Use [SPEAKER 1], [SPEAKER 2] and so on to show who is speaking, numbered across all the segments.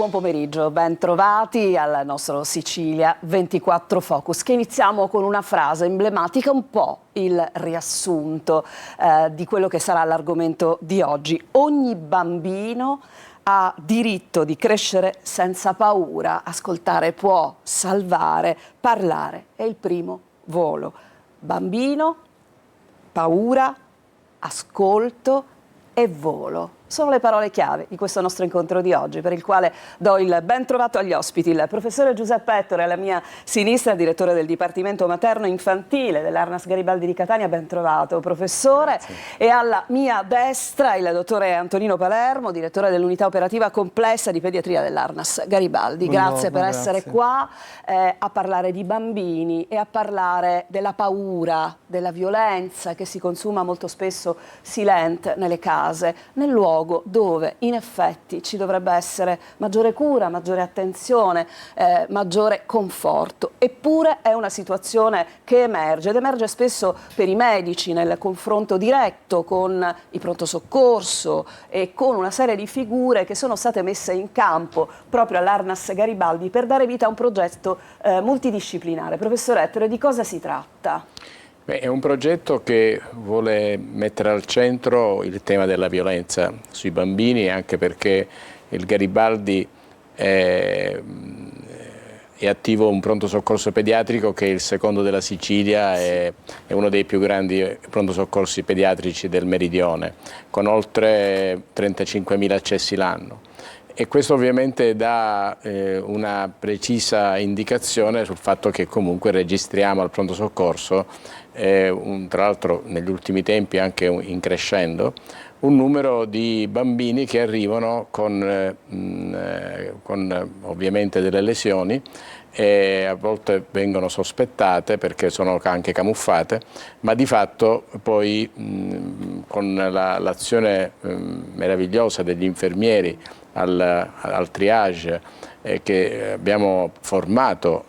[SPEAKER 1] buon pomeriggio, ben trovati al nostro Sicilia 24 Focus, che iniziamo con una frase emblematica, un po' il riassunto di quello che sarà l'argomento di oggi. Ogni bambino ha diritto di crescere senza paura, ascoltare può salvare, parlare è il primo volo. Bambino, paura, ascolto e volo. Sono le parole chiave di questo nostro incontro di oggi, per il quale do il ben trovato agli ospiti il professore Giuseppe Ettore, alla mia sinistra, direttore del Dipartimento Materno Infantile dell'Arnas Garibaldi di Catania. Ben trovato, professore. Grazie. E alla mia destra il dottore Antonino Palermo, direttore dell'Unità Operativa Complessa di Pediatria dell'Arnas Garibaldi. Grazie per essere qua a parlare di bambini e a parlare della paura, della violenza che si consuma molto spesso silente nelle case, nel luogo dove in effetti ci dovrebbe essere maggiore cura, maggiore attenzione, maggiore conforto. Eppure è una situazione che emerge ed emerge spesso per i medici nel confronto diretto con il pronto soccorso e con una serie di figure che sono state messe in campo proprio all'Arnas Garibaldi per dare vita a un progetto multidisciplinare. Professor Ettore, di cosa si tratta?
[SPEAKER 2] Beh, è un progetto che vuole mettere al centro il tema della violenza sui bambini, anche perché il Garibaldi è attivo un pronto soccorso pediatrico che è il secondo della Sicilia, è uno dei più grandi pronto soccorsi pediatrici del meridione, con oltre 35.000 accessi l'anno. E questo ovviamente dà una precisa indicazione sul fatto che comunque registriamo al pronto soccorso, tra l'altro negli ultimi tempi anche in crescendo, un numero di bambini che arrivano con ovviamente delle lesioni e a volte vengono sospettate perché sono anche camuffate, ma di fatto poi con l'azione meravigliosa degli infermieri al triage che abbiamo formato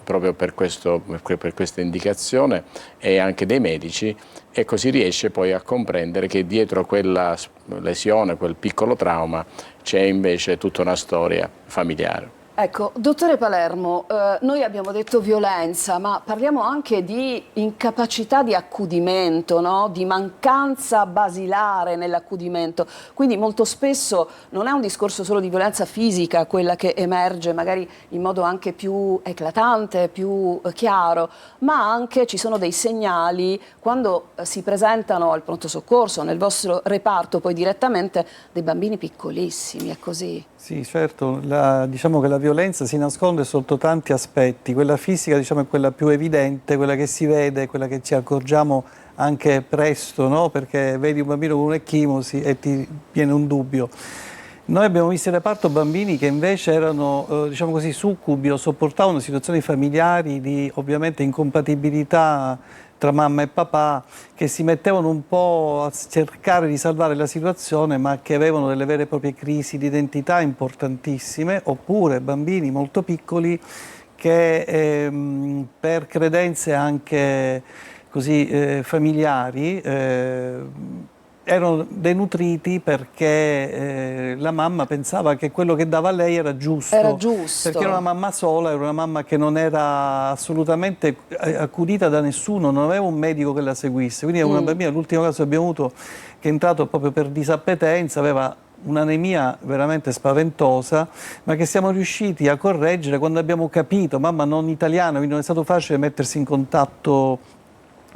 [SPEAKER 2] proprio per questa indicazione e anche dei medici, e così riesce poi a comprendere che dietro quella lesione, quel piccolo trauma, c'è invece tutta una storia familiare.
[SPEAKER 1] Ecco, dottore Palermo, noi abbiamo detto violenza, ma parliamo anche di incapacità di accudimento, no? Di mancanza basilare nell'accudimento. Quindi molto spesso non è un discorso solo di violenza fisica quella che emerge magari in modo anche più eclatante, più chiaro, ma anche ci sono dei segnali quando si presentano al pronto soccorso, nel vostro reparto poi direttamente, dei bambini piccolissimi, è così?
[SPEAKER 3] Sì, certo, diciamo che la violenza si nasconde sotto tanti aspetti. Quella fisica, diciamo, è quella più evidente, quella che si vede, quella che ci accorgiamo anche presto, no? Perché vedi un bambino con un'ecchimosi e ti viene un dubbio. Noi abbiamo visto in reparto bambini che invece erano, diciamo così, succubi o sopportavano situazioni familiari di ovviamente incompatibilità tra mamma e papà, che si mettevano un po' a cercare di salvare la situazione, ma che avevano delle vere e proprie crisi di identità importantissime, oppure bambini molto piccoli che per credenze anche così familiari erano denutriti perché la mamma pensava che quello che dava a lei era giusto.
[SPEAKER 1] Era giusto.
[SPEAKER 3] Perché era una mamma sola, era una mamma che non era assolutamente accudita da nessuno, non aveva un medico che la seguisse. Quindi è una bambina, l'ultimo caso che abbiamo avuto, che è entrato proprio per disappetenza, aveva un'anemia veramente spaventosa, ma che siamo riusciti a correggere quando abbiamo capito, mamma non italiana, quindi non è stato facile mettersi in contatto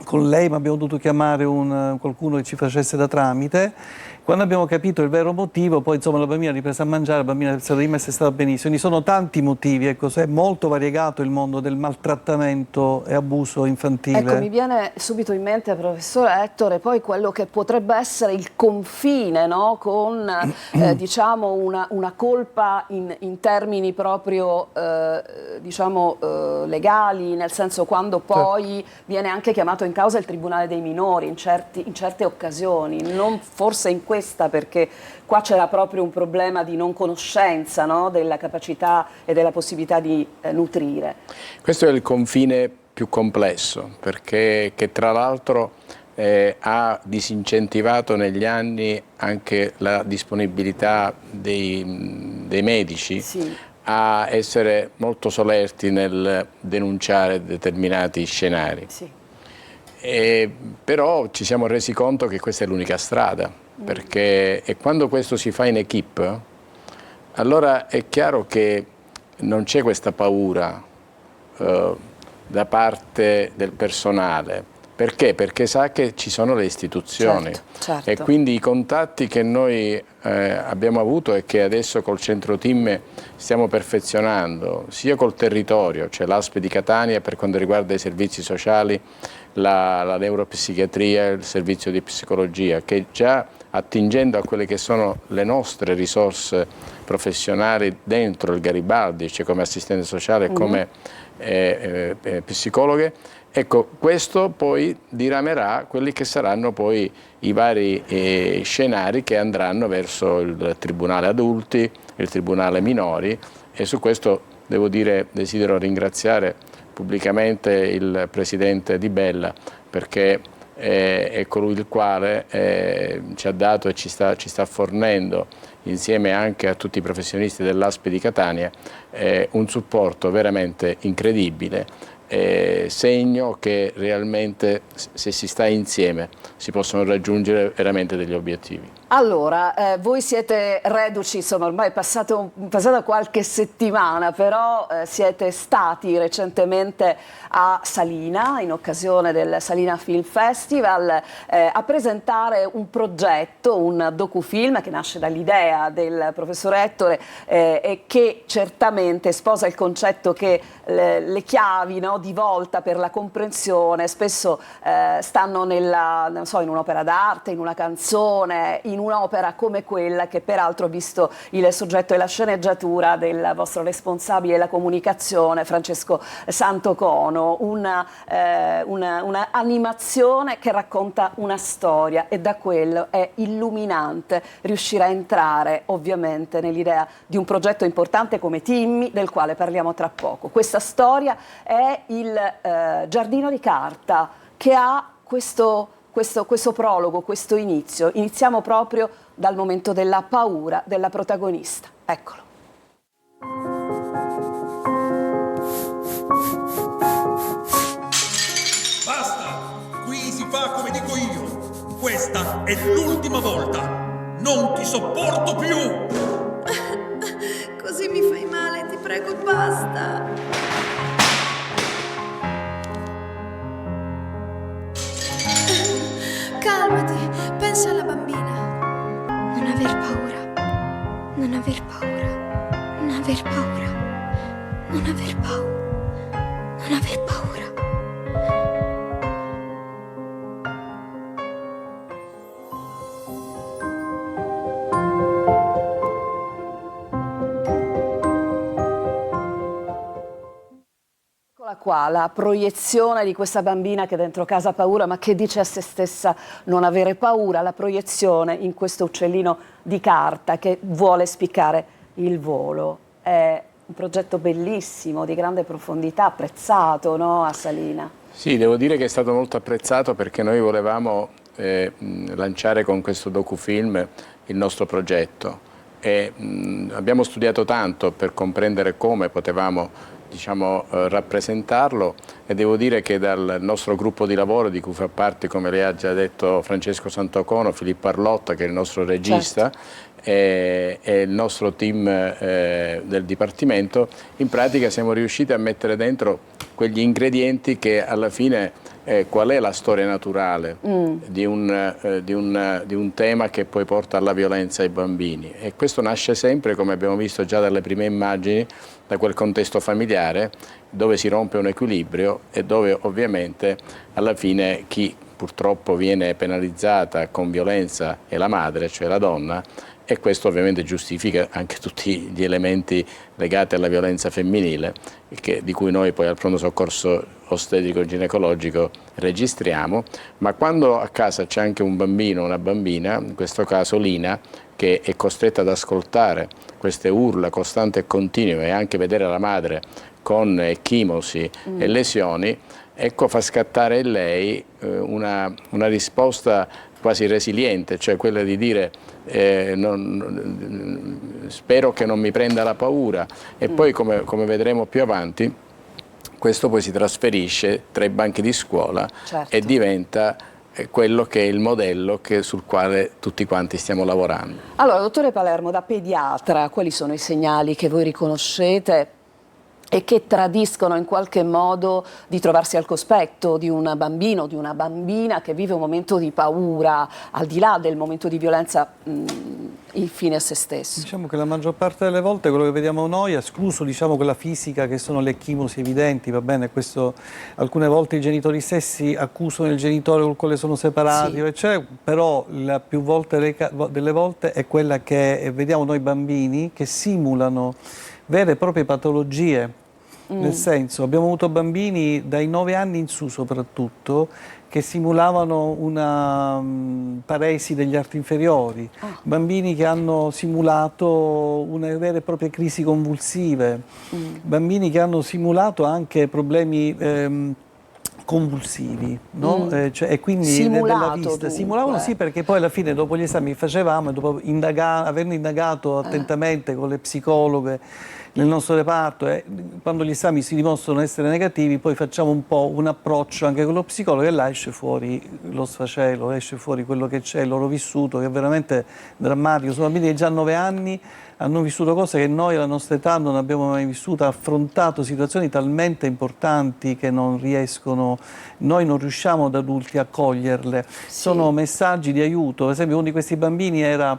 [SPEAKER 3] con lei, ma abbiamo dovuto chiamare qualcuno che ci facesse da tramite. Quando abbiamo capito il vero motivo, poi insomma la bambina ha ripreso a mangiare, la bambina è stata rimessa e è stata benissimo. Quindi sono tanti motivi, ecco, è molto variegato il mondo del maltrattamento e abuso infantile.
[SPEAKER 1] Ecco, mi viene subito in mente, professore Ettore, poi quello che potrebbe essere il confine, no? Con diciamo una colpa in termini proprio diciamo legali, nel senso quando poi viene anche chiamato in causa il Tribunale dei minori in certe occasioni, non forse in questa, perché qua c'era proprio un problema di non conoscenza, no? Della capacità e della possibilità di nutrire.
[SPEAKER 2] Questo è il confine più complesso, perché che tra l'altro ha disincentivato negli anni anche la disponibilità dei medici a essere molto solerti nel denunciare determinati scenari. Però ci siamo resi conto che questa è l'unica strada, perché quando questo si fa in equipe, allora è chiaro che non c'è questa paura da parte del personale. Perché? Perché sa che ci sono le istituzioni,
[SPEAKER 1] certo.
[SPEAKER 2] E quindi i contatti che noi abbiamo avuto e che adesso col centro team stiamo perfezionando, sia col territorio, cioè l'ASP di Catania per quanto riguarda i servizi sociali, la neuropsichiatria, il servizio di psicologia, che già attingendo a quelle che sono le nostre risorse professionali dentro il Garibaldi, cioè come assistente sociale e come psicologhe, ecco, questo poi diramerà quelli che saranno poi i vari scenari che andranno verso il Tribunale Adulti, il Tribunale Minori, e su questo desidero ringraziare pubblicamente il Presidente Di Bella, perché è colui il quale ci ha dato e ci sta fornendo, insieme anche a tutti i professionisti dell'ASP di Catania, un supporto veramente incredibile, segno che realmente se si sta insieme si possono raggiungere veramente degli obiettivi.
[SPEAKER 1] Allora, voi siete reduci, insomma ormai è passata qualche settimana, però siete stati recentemente a Salina, in occasione del Salina Film Festival, a presentare un progetto, un docufilm che nasce dall'idea del professor Ettore e che certamente sposa il concetto che le chiavi, no, di volta per la comprensione spesso stanno non so, in un'opera d'arte, in una canzone, in un'opera come quella che peraltro ha visto il soggetto e la sceneggiatura del vostro responsabile della comunicazione Francesco Santocono, una animazione che racconta una storia, e da quello è illuminante riuscire a entrare ovviamente nell'idea di un progetto importante come Timmy, del quale parliamo tra poco. Questa storia è il Giardino di Carta, che ha questo prologo, questo inizio. Iniziamo proprio dal momento della paura della protagonista. Eccolo.
[SPEAKER 4] Basta! Qui si fa come dico io. Questa è l'ultima volta. Non ti sopporto più!
[SPEAKER 5] Così mi fai male, ti prego, basta! Calmati, pensa alla bambina. Non aver paura, non aver paura, non aver paura, non aver paura, non aver paura.
[SPEAKER 1] Qua la proiezione di questa bambina che dentro casa ha paura, ma che dice a se stessa non avere paura, la proiezione in questo uccellino di carta che vuole spiccare il volo. È un progetto bellissimo, di grande profondità, apprezzato, no, a Salina?
[SPEAKER 2] Sì, devo dire che è stato molto apprezzato, perché noi volevamo lanciare con questo docufilm il nostro progetto e abbiamo studiato tanto per comprendere come potevamo, diciamo, rappresentarlo, e devo dire che dal nostro gruppo di lavoro, di cui fa parte, come lei ha già detto, Francesco Santocono, Filippo Arlotta, che è il nostro regista, e il nostro team del Dipartimento, in pratica siamo riusciti a mettere dentro quegli ingredienti che alla fine qual è la storia naturale di un tema che poi porta alla violenza ai bambini, e questo nasce sempre, come abbiamo visto già dalle prime immagini, da quel contesto familiare dove si rompe un equilibrio e dove ovviamente alla fine chi purtroppo viene penalizzata con violenza è la madre, cioè la donna, e questo ovviamente giustifica anche tutti gli elementi legati alla violenza femminile di cui noi poi al pronto soccorso ostetrico ginecologico registriamo, ma quando a casa c'è anche un bambino o una bambina, in questo caso Lina, che è costretta ad ascoltare queste urla costanti e continue e anche vedere la madre con ecchimosi e lesioni, ecco fa scattare in lei una risposta quasi resiliente, cioè quella di dire spero che non mi prenda la paura, e poi come vedremo più avanti questo poi si trasferisce tra i banchi di scuola,
[SPEAKER 1] certo,
[SPEAKER 2] e diventa quello che è il modello sul quale tutti quanti stiamo lavorando.
[SPEAKER 1] Allora, dottore Palermo, da pediatra, quali sono i segnali che voi riconoscete e che tradiscono in qualche modo di trovarsi al cospetto di un bambino o di una bambina che vive un momento di paura, al di là del momento di violenza infine a se stesso?
[SPEAKER 3] Diciamo che la maggior parte delle volte quello che vediamo noi, escluso diciamo quella fisica che sono le ecchimosi evidenti, va bene, questo alcune volte i genitori stessi accusano il genitore col quale sono separati,
[SPEAKER 1] Sì.
[SPEAKER 3] eccetera, però la più volte delle volte è quella che vediamo noi bambini che simulano vere e proprie patologie. Nel senso, abbiamo avuto bambini dai 9 anni in su soprattutto che simulavano una paresi degli arti inferiori, bambini che hanno simulato una vere e proprie crisi convulsive, bambini che hanno simulato anche problemi convulsivi, no? E quindi della vista.
[SPEAKER 1] Dunque.
[SPEAKER 3] Simulavano sì, perché poi alla fine dopo gli esami che facevamo, dopo averne indagato attentamente con le psicologhe nel nostro reparto, quando gli esami si dimostrano essere negativi, poi facciamo un po' un approccio anche con lo psicologo e là esce fuori lo sfacelo, esce fuori quello che c'è, il loro vissuto, che è veramente drammatico. Sono bambini che già a 9 anni hanno vissuto cose che noi alla nostra età non abbiamo mai vissuto, affrontato situazioni talmente importanti che noi non riusciamo da adulti a coglierle.
[SPEAKER 1] Sì.
[SPEAKER 3] Sono messaggi di aiuto, per esempio uno di questi bambini era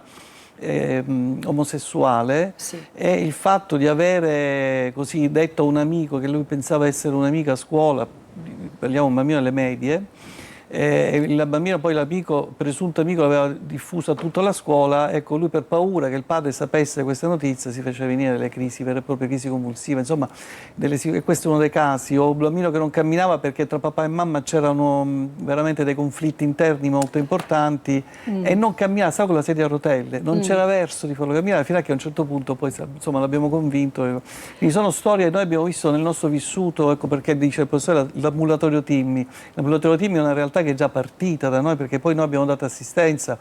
[SPEAKER 3] omosessuale,
[SPEAKER 1] Sì.
[SPEAKER 3] e il fatto di avere così detto a un amico che lui pensava essere un amico a scuola, parliamo di un bambino alle medie, il bambino poi l'amico, presunto amico, l'aveva diffuso a tutta la scuola, ecco lui per paura che il padre sapesse questa notizia si fece venire delle crisi, vere e proprie crisi convulsive, insomma, e questo è uno dei casi, o un bambino che non camminava perché tra papà e mamma c'erano veramente dei conflitti interni molto importanti e non camminava, stava con la sedia a rotelle, non c'era verso di farlo camminare, fino a che a un certo punto poi insomma l'abbiamo convinto. Quindi sono storie che noi abbiamo visto nel nostro vissuto, ecco perché dice il professore l'ambulatorio Timmi. L'ambulatorio Timmi è una realtà che è già partita da noi, perché poi noi abbiamo dato assistenza,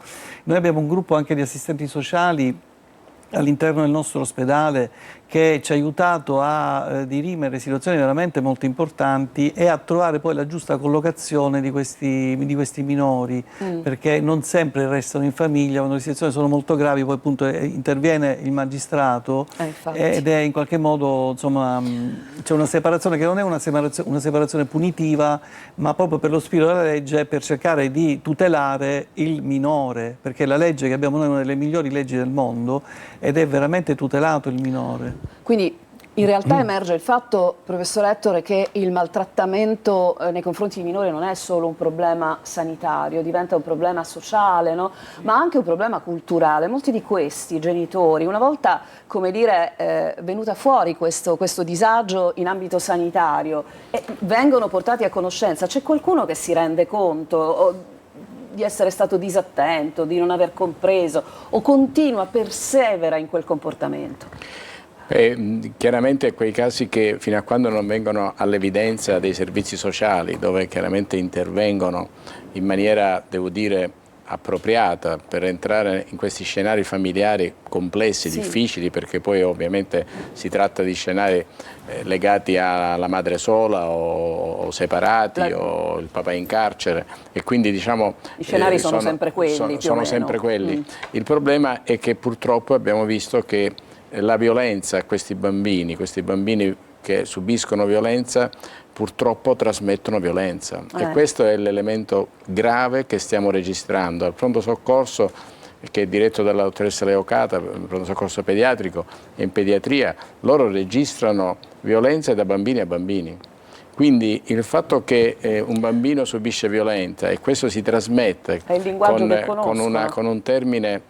[SPEAKER 3] noi abbiamo un gruppo anche di assistenti sociali all'interno del nostro ospedale che ci ha aiutato a dirimere situazioni veramente molto importanti e a trovare poi la giusta collocazione di questi minori, perché non sempre restano in famiglia, quando le situazioni sono molto gravi poi appunto interviene il magistrato ed è in qualche modo, insomma, c'è una separazione che non è una separazione punitiva, ma proprio per lo spirito della legge, per cercare di tutelare il minore, perché la legge che abbiamo noi è una delle migliori leggi del mondo ed è veramente tutelato il minore.
[SPEAKER 1] Quindi in realtà emerge il fatto, professor Ettore, che il maltrattamento nei confronti dei minori non è solo un problema sanitario, diventa un problema sociale, no? Ma anche un problema culturale. Molti di questi genitori, una volta, come dire, venuta fuori questo disagio in ambito sanitario, vengono portati a conoscenza. C'è qualcuno che si rende conto di essere stato disattento, di non aver compreso, o continua, persevera in quel comportamento?
[SPEAKER 2] Chiaramente quei casi che fino a quando non vengono all'evidenza dei servizi sociali, dove chiaramente intervengono in maniera, devo dire, appropriata per entrare in questi scenari familiari complessi, difficili, perché poi ovviamente si tratta di scenari legati alla madre sola o separati o il papà in carcere, e quindi diciamo
[SPEAKER 1] i scenari sono sempre quelli,
[SPEAKER 2] sono sempre quelli. Il problema è che purtroppo abbiamo visto che la violenza a questi bambini che subiscono violenza purtroppo trasmettono violenza e questo è l'elemento grave che stiamo registrando. Al pronto soccorso, che è diretto dalla dottoressa Leocata, il pronto soccorso pediatrico e in pediatria, loro registrano violenza da bambini a bambini. Quindi il fatto che un bambino subisce violenza e questo si trasmette con un termine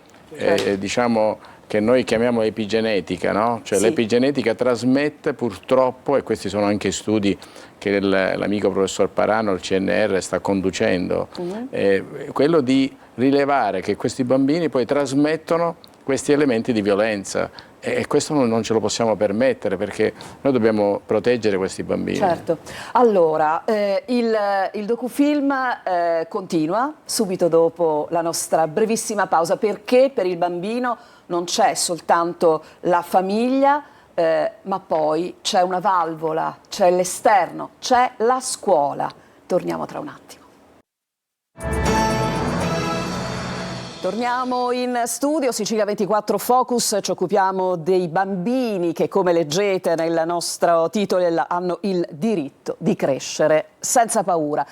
[SPEAKER 2] diciamo, che noi chiamiamo epigenetica, no? Cioè
[SPEAKER 1] Sì.
[SPEAKER 2] l'epigenetica trasmette purtroppo, e questi sono anche studi che l'amico professor Parano, il CNR, sta conducendo, quello di rilevare che questi bambini poi trasmettono questi elementi di violenza, e questo non ce lo possiamo permettere, perché noi dobbiamo proteggere questi bambini.
[SPEAKER 1] Certo. Allora, il docufilm continua subito dopo la nostra brevissima pausa, perché per il bambino non c'è soltanto la famiglia, ma poi c'è una valvola, c'è l'esterno, c'è la scuola. Torniamo tra un attimo. Torniamo in studio, Sicilia 24 Focus, ci occupiamo dei bambini che, come leggete nel nostro titolo, hanno il diritto di crescere senza paura.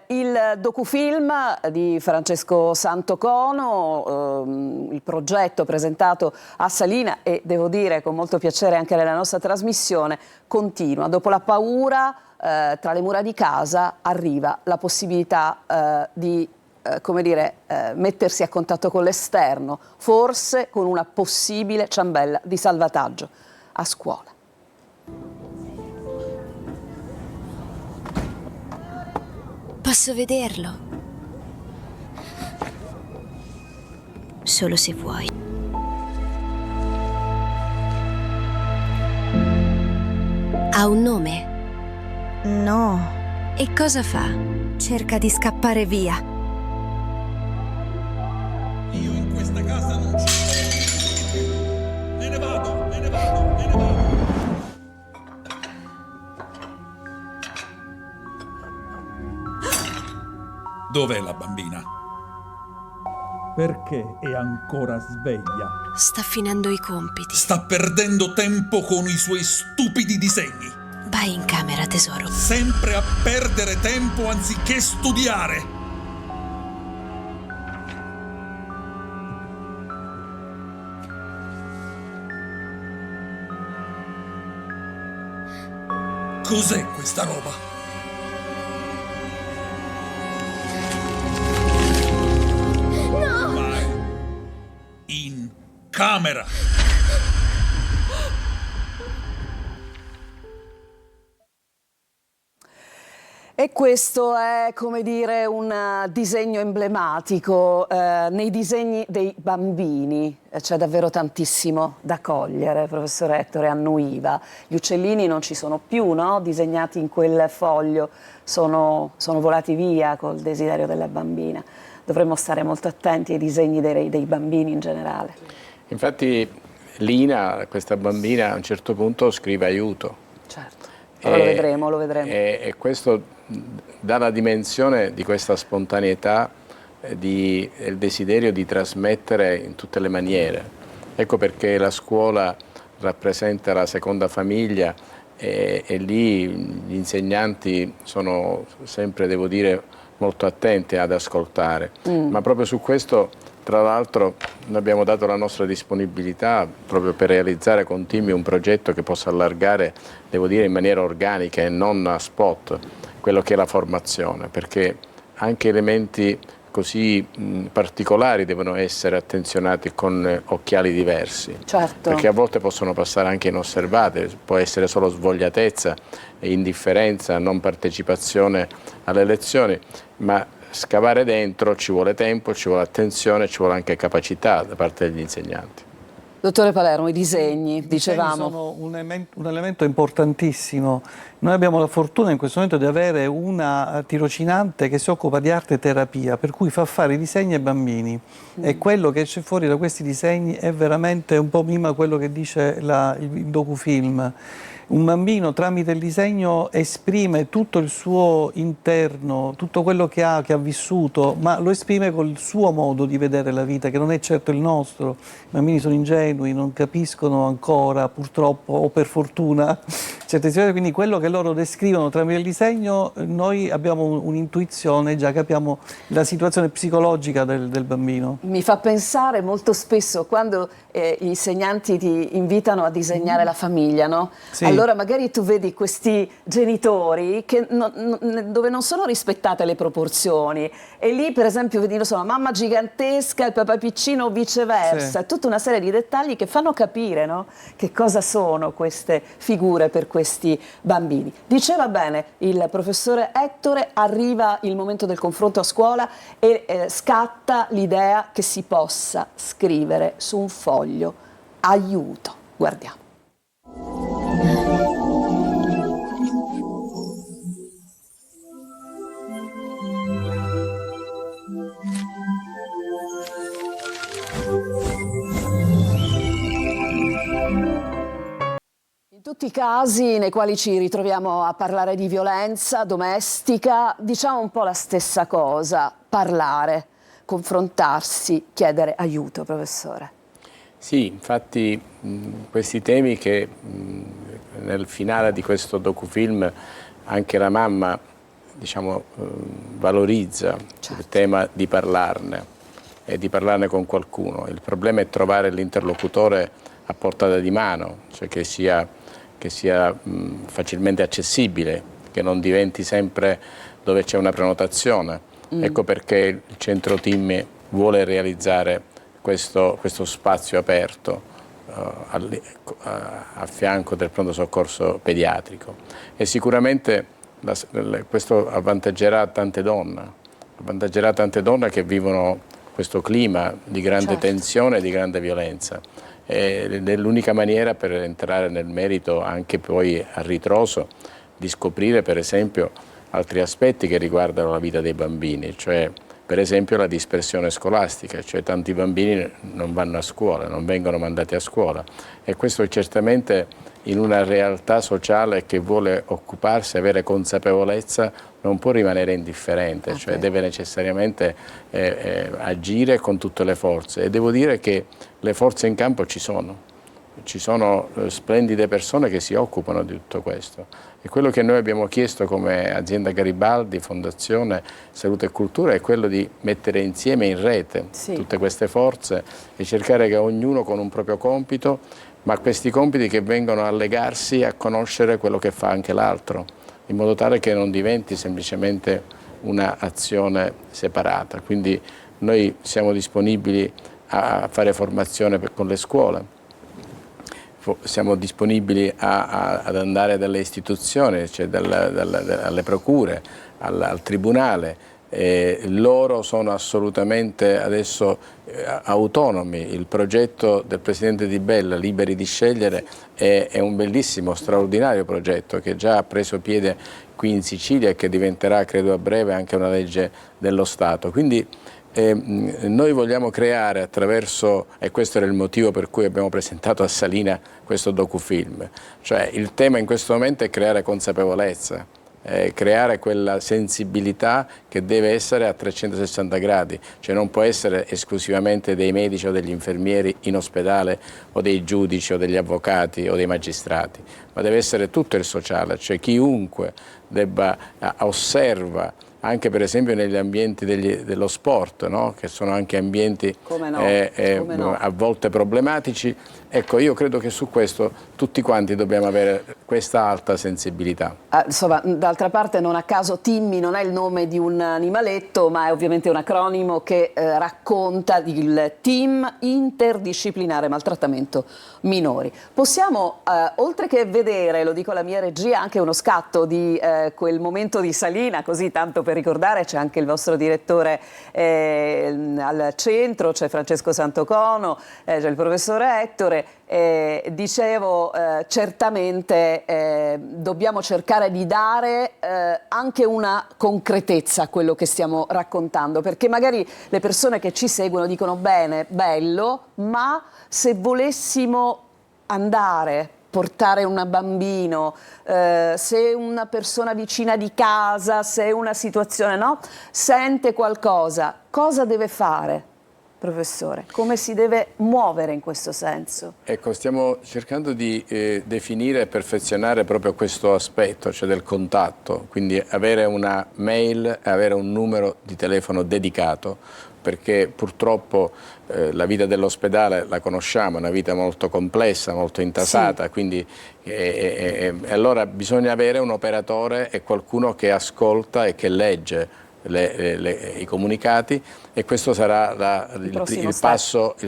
[SPEAKER 1] Il docufilm di Francesco Santocono, il progetto presentato a Salina, e devo dire con molto piacere anche nella nostra trasmissione, continua. Dopo la paura, tra le mura di casa arriva la possibilità di come dire, mettersi a contatto con l'esterno, forse con una possibile ciambella di salvataggio a scuola.
[SPEAKER 6] Posso vederlo? Solo se vuoi. Ha un nome?
[SPEAKER 7] No,
[SPEAKER 6] E cosa fa?
[SPEAKER 7] cerca di scappare via.
[SPEAKER 4] Io in questa casa non ci sto più. Me ne vado, me ne vado, me ne vado. Dov'è la bambina?
[SPEAKER 8] Perché è ancora sveglia?
[SPEAKER 6] Sta finendo i compiti.
[SPEAKER 4] Sta perdendo tempo con i suoi stupidi disegni.
[SPEAKER 6] Vai in camera, tesoro.
[SPEAKER 4] Sempre a perdere tempo anziché studiare. Cos'è questa roba? No! Vai in camera.
[SPEAKER 1] E questo è, come dire, un disegno emblematico. Nei disegni dei bambini c'è davvero tantissimo da cogliere, professor Ettore, annuiva. Gli uccellini non ci sono più, no? Disegnati in quel foglio, sono volati via col desiderio della bambina. Dovremmo stare molto attenti ai disegni dei bambini in generale.
[SPEAKER 2] Infatti Lina, questa bambina, a un certo punto scrive aiuto.
[SPEAKER 1] Certo, allora lo vedremo, lo vedremo.
[SPEAKER 2] E questo dà la dimensione di questa spontaneità, il desiderio di trasmettere in tutte le maniere. Ecco perché la scuola rappresenta la seconda famiglia, e lì gli insegnanti sono sempre, devo dire, molto attenti ad ascoltare. Ma proprio su questo, tra l'altro, noi abbiamo dato la nostra disponibilità proprio per realizzare continui un progetto che possa allargare, devo dire, in maniera organica e non a spot, quello che è la formazione, perché anche elementi così particolari devono essere attenzionati con occhiali diversi.
[SPEAKER 1] Certo.
[SPEAKER 2] Perché a volte possono passare anche inosservate, può essere solo svogliatezza, indifferenza, non partecipazione alle lezioni, ma scavare dentro ci vuole tempo, ci vuole attenzione, ci vuole anche capacità da parte degli insegnanti.
[SPEAKER 1] Dottore Palermo, i disegni,
[SPEAKER 3] I disegni
[SPEAKER 1] dicevamo.
[SPEAKER 3] sono un elemento importantissimo. Noi abbiamo la fortuna in questo momento di avere una tirocinante che si occupa di arte terapia, per cui fa fare i disegni ai bambini. E quello che c'è fuori da questi disegni è veramente un po' mima quello che dice il docufilm. Un bambino tramite il disegno esprime tutto il suo interno, tutto quello che ha vissuto, ma lo esprime col suo modo di vedere la vita, che non è certo il nostro. I bambini sono ingenui, non capiscono ancora, purtroppo o per fortuna, certe situazioni, quindi quello che loro descrivono tramite il disegno, noi abbiamo un'intuizione, già capiamo la situazione psicologica del bambino.
[SPEAKER 1] Mi fa pensare molto spesso quando gli insegnanti ti invitano a disegnare la famiglia, no?
[SPEAKER 3] Sì.
[SPEAKER 1] Allora magari tu vedi questi genitori dove non sono rispettate le proporzioni e lì per esempio vedi la mamma gigantesca, il papà piccino o viceversa,
[SPEAKER 3] Sì.
[SPEAKER 1] tutta una serie di dettagli che fanno capire, no? Che cosa sono queste figure per questi bambini. Diceva bene il professore Ettore, arriva il momento del confronto a scuola e scatta l'idea che si possa scrivere su un foglio aiuto. Guardiamo. In tutti i casi nei quali ci ritroviamo a parlare di violenza domestica, diciamo un po' la stessa cosa: parlare, confrontarsi, chiedere aiuto, professore.
[SPEAKER 2] Sì, infatti questi temi che nel finale di questo docufilm anche la mamma, diciamo, valorizza, il tema di parlarne e di parlarne con qualcuno. Il problema è trovare l'interlocutore a portata di mano, cioè che sia facilmente accessibile, che non diventi sempre dove c'è una prenotazione. Ecco perché il centro team vuole realizzare questo spazio aperto a fianco del pronto soccorso pediatrico, e sicuramente questo avvantaggerà tante donne che vivono questo clima di grande tensione e di grande violenza. Ed è l'unica maniera per entrare nel merito, anche poi a ritroso, di scoprire per esempio altri aspetti che riguardano la vita dei bambini, cioè per esempio la dispersione scolastica, cioè tanti bambini non vanno a scuola, non vengono mandati a scuola, e questo certamente in una realtà sociale che vuole occuparsi, avere consapevolezza, non può rimanere indifferente, cioè deve necessariamente agire con tutte le forze, e devo dire che le forze in campo ci sono splendide persone che si occupano di tutto questo. E quello che noi abbiamo chiesto come azienda Garibaldi, Fondazione Salute e Cultura, è quello di mettere insieme in rete tutte queste forze e cercare che ognuno con un proprio compito, ma questi compiti che vengono a legarsi a conoscere quello che fa anche l'altro, in modo tale che non diventi semplicemente un'azione separata. Quindi noi siamo disponibili a fare formazione con le scuole, siamo disponibili ad andare dalle istituzioni, cioè alle procure, al tribunale. Loro sono assolutamente adesso autonomi. Il progetto del Presidente Di Bella, Liberi di Scegliere, è un bellissimo, straordinario progetto che già ha preso piede qui in Sicilia e che diventerà, credo a breve, anche una legge dello Stato. Quindi noi vogliamo creare attraverso, e questo era il motivo per cui abbiamo presentato a Salina questo docufilm, cioè il tema in questo momento è creare consapevolezza, creare quella sensibilità che deve essere a 360 gradi, cioè non può essere esclusivamente dei medici o degli infermieri in ospedale o dei giudici o degli avvocati o dei magistrati, ma deve essere tutto il sociale, cioè chiunque osserva anche per esempio negli ambienti dello sport, no? Che sono anche ambienti a volte problematici. Ecco, io credo che su questo tutti quanti dobbiamo avere questa alta sensibilità.
[SPEAKER 1] Insomma, d'altra parte non a caso Timmy non è il nome di un animaletto, ma è ovviamente un acronimo che racconta il Team Interdisciplinare Maltrattamento Minori. Possiamo, oltre che vedere, lo dico alla mia regia, anche uno scatto di quel momento di Salina, così tanto per ricordare, c'è anche il vostro direttore al centro, c'è Francesco Santocono, c'è il professore Ettore. Dicevo, certamente dobbiamo cercare di dare anche una concretezza a quello che stiamo raccontando, perché magari le persone che ci seguono dicono bene, bello, ma se volessimo andare, portare un bambino, se una persona vicina di casa, se una situazione, no, sente qualcosa, cosa deve fare? professore? Come si deve muovere in questo senso?
[SPEAKER 2] Ecco, stiamo cercando di definire e perfezionare proprio questo aspetto, cioè del contatto, quindi avere una mail e avere un numero di telefono dedicato, perché purtroppo la vita dell'ospedale la conosciamo, è una vita molto complessa, molto intasata, sì. Quindi allora bisogna avere un operatore e qualcuno che ascolta e che legge i comunicati, e questo sarà il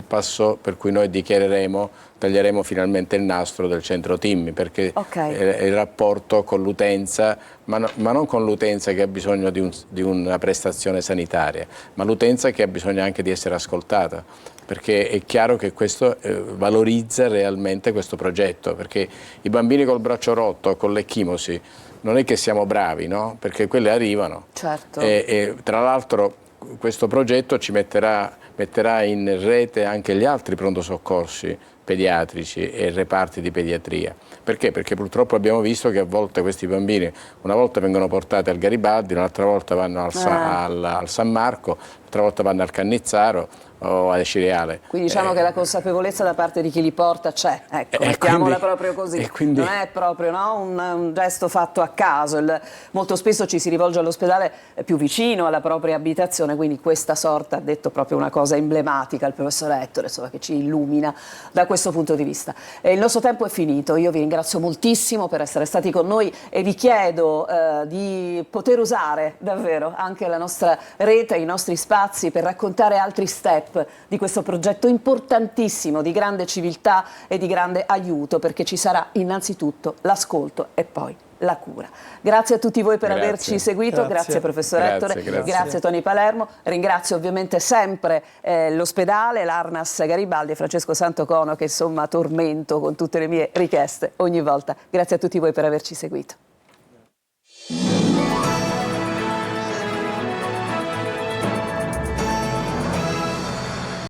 [SPEAKER 2] passo per cui noi taglieremo finalmente il nastro del centro TIMMI, perché il rapporto con l'utenza, ma non con l'utenza che ha bisogno di una prestazione sanitaria, ma l'utenza che ha bisogno anche di essere ascoltata, perché è chiaro che questo valorizza realmente questo progetto, perché i bambini col braccio rotto, con l'ecchimosi, non è che siamo bravi, no? Perché quelle arrivano.
[SPEAKER 1] Certo.
[SPEAKER 2] E tra l'altro questo progetto ci metterà in rete anche gli altri pronto soccorsi pediatrici e reparti di pediatria. Perché? Perché purtroppo abbiamo visto che a volte questi bambini una volta vengono portati al Garibaldi, un'altra volta vanno al San Marco, un'altra volta vanno al Cannizzaro o al Cireale.
[SPEAKER 1] Quindi diciamo che la consapevolezza da parte di chi li porta c'è, ecco, mettiamola proprio così, quindi non è proprio un gesto fatto a caso, molto spesso ci si rivolge all'ospedale più vicino alla propria abitazione, quindi questa sorta ha detto proprio una cosa emblematica il professor Ettore, insomma, che ci illumina da questo punto di vista. Il nostro tempo è finito, io vi ringrazio moltissimo per essere stati con noi e vi chiedo di poter usare davvero anche la nostra rete, i nostri spazi per raccontare altri step di questo progetto importantissimo di grande civiltà e di grande aiuto, perché ci sarà innanzitutto l'ascolto e poi la cura. Grazie a tutti voi per averci seguito, grazie professor Ettore, grazie Tony Palermo, ringrazio ovviamente sempre l'ospedale, l'Arnas Garibaldi e Francesco Santocono che insomma tormento con tutte le mie richieste ogni volta. Grazie a tutti voi per averci seguito.